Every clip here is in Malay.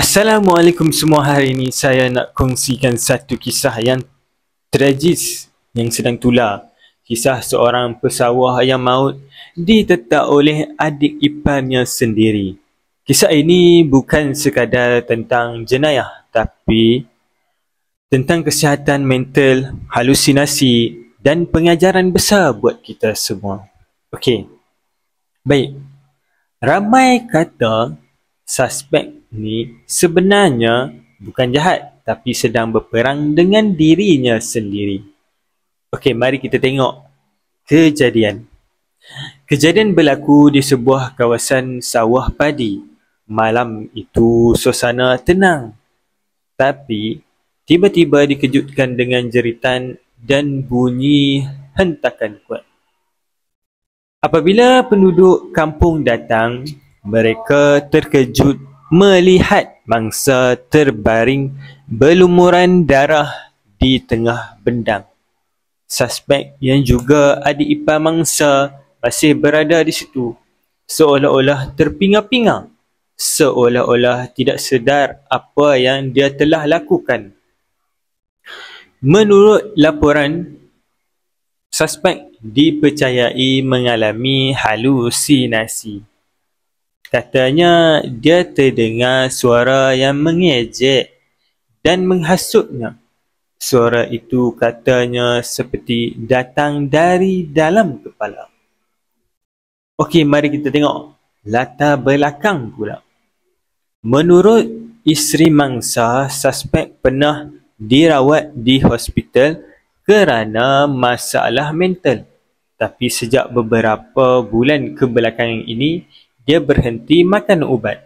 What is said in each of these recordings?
Assalamualaikum semua. Hari ini saya nak kongsikan satu kisah yang tragis yang sedang tular. Kisah seorang pesawah yang maut ditetak oleh adik iparnya sendiri. Kisah ini bukan sekadar tentang jenayah, tapi tentang kesihatan mental, halusinasi dan pengajaran besar buat kita semua. Okey. Baik. Ramai kata suspek ni sebenarnya bukan jahat, tapi sedang berperang dengan dirinya sendiri. Okey, mari kita tengok kejadian. Kejadian berlaku di sebuah kawasan sawah padi. Malam itu suasana tenang, tapi tiba-tiba dikejutkan dengan jeritan dan bunyi hentakan kuat. Apabila penduduk kampung datang, mereka terkejut melihat mangsa terbaring berlumuran darah di tengah bendang. Suspek yang juga adik ipar mangsa masih berada di situ, seolah-olah terpinga-pinga, seolah-olah tidak sedar apa yang dia telah lakukan. Menurut laporan, suspek dipercayai mengalami halusinasi. Katanya dia terdengar suara yang mengejek dan menghasutnya. Suara itu katanya seperti datang dari dalam kepala. Okey, mari kita tengok latar belakang pula. Menurut isteri mangsa, suspek pernah dirawat di hospital kerana masalah mental. Tapi sejak beberapa bulan kebelakangan ini, dia berhenti makan ubat.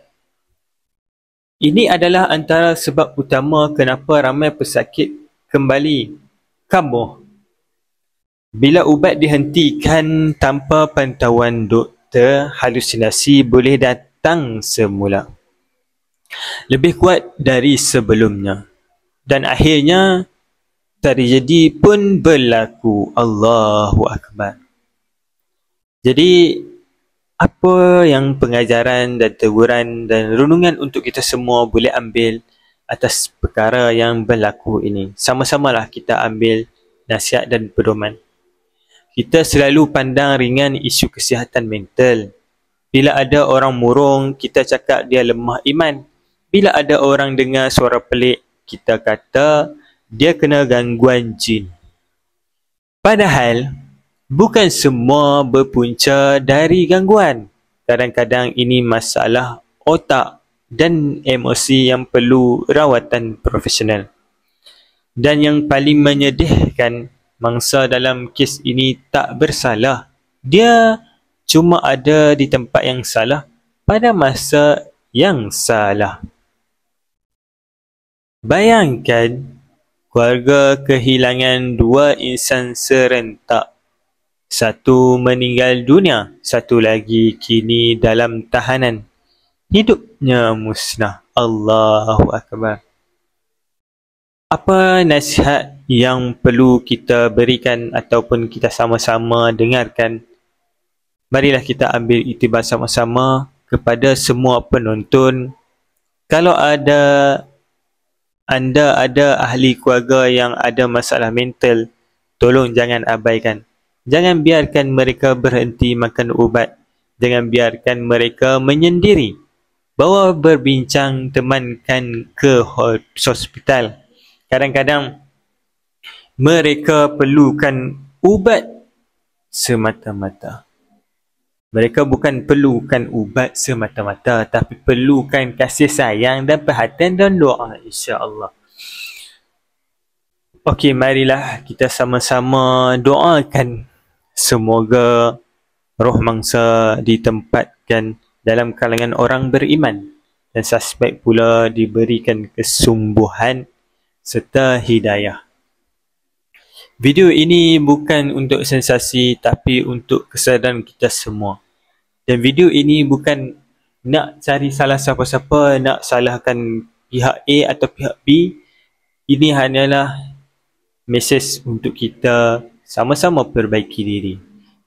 Ini adalah antara sebab utama kenapa ramai pesakit kembali kambuh. Bila ubat dihentikan tanpa pantauan doktor, halusinasi boleh datang semula, lebih kuat dari sebelumnya. Dan akhirnya terjadi pun berlaku. Allahu Akbar. Jadi, apa yang pengajaran dan teguran dan renungan untuk kita semua boleh ambil atas perkara yang berlaku ini? Sama-samalah kita ambil nasihat dan pedoman. Kita selalu pandang ringan isu kesihatan mental. Bila ada orang murung, kita cakap dia lemah iman. Bila ada orang dengar suara pelik, kita kata dia kena gangguan jin. Padahal bukan semua berpunca dari gangguan. Kadang-kadang ini masalah otak dan emosi yang perlu rawatan profesional. Dan yang paling menyedihkan, mangsa dalam kes ini tak bersalah. Dia cuma ada di tempat yang salah pada masa yang salah. Bayangkan keluarga kehilangan dua insan serentak. Satu meninggal dunia, satu lagi kini dalam tahanan. Hidupnya musnah. Allahu Akbar. Apa nasihat yang perlu kita berikan ataupun kita sama-sama dengarkan? Marilah kita ambil iktibar sama-sama kepada semua penonton. Kalau anda ada ahli keluarga yang ada masalah mental, tolong jangan abaikan. Jangan biarkan mereka berhenti makan ubat. Jangan biarkan mereka menyendiri. Bawa berbincang, temankan ke hospital. Kadang-kadang mereka perlukan ubat semata-mata. Mereka bukan perlukan ubat semata-mata, tapi perlukan kasih sayang dan perhatian dan doa, insya-Allah. Okey, marilah kita sama-sama doakan semoga roh mangsa ditempatkan dalam kalangan orang beriman dan suspek pula diberikan kesungguhan serta hidayah. Video ini bukan untuk sensasi, tapi untuk kesedaran kita semua. Dan video ini bukan nak cari salah siapa-siapa, nak salahkan pihak A atau pihak B. Ini hanyalah mesej untuk kita sama-sama perbaiki diri.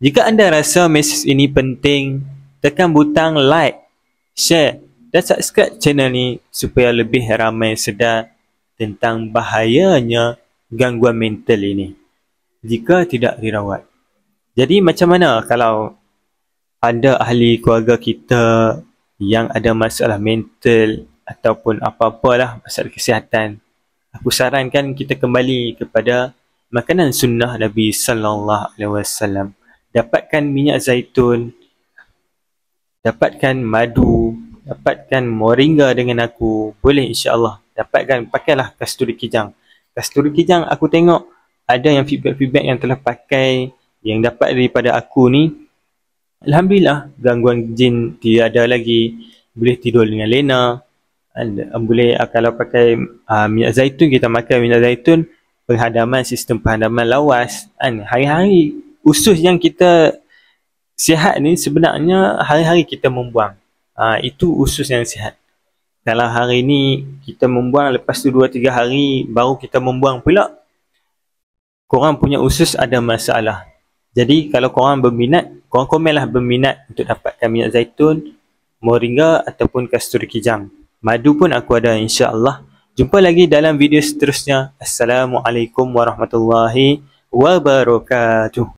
Jika anda rasa mesej ini penting, tekan butang like, share dan subscribe channel ni supaya lebih ramai sedar tentang bahayanya gangguan mental ini jika tidak dirawat. Jadi macam mana kalau ada ahli keluarga kita yang ada masalah mental ataupun apa-apalah masalah kesihatan, aku sarankan kita kembali kepada makanan sunnah Nabi sallallahu alaihi wasallam. Dapatkan minyak zaitun, dapatkan madu, dapatkan moringa dengan aku, boleh insya-Allah. Dapatkan, pakailah kasturi kijang. Kasturi kijang aku tengok ada yang feedback yang telah pakai, yang dapat daripada aku ni, alhamdulillah gangguan jin tiada lagi, boleh tidur dengan lena. Boleh kalau pakai minyak zaitun, kita makan minyak zaitun, penghadaman, sistem penghadaman lawas kan. Hari-hari usus yang kita sihat ni sebenarnya hari-hari kita membuang. Itu usus yang sihat. Kalau hari ni kita membuang, lepas tu 2-3 hari baru kita membuang pula, korang punya usus ada masalah. Jadi kalau korang berminat, korang komenlah berminat untuk dapatkan minyak zaitun, moringa ataupun kasturi kijang. Madu pun aku ada insya-Allah. Jumpa lagi dalam video seterusnya. Assalamualaikum warahmatullahi wabarakatuh.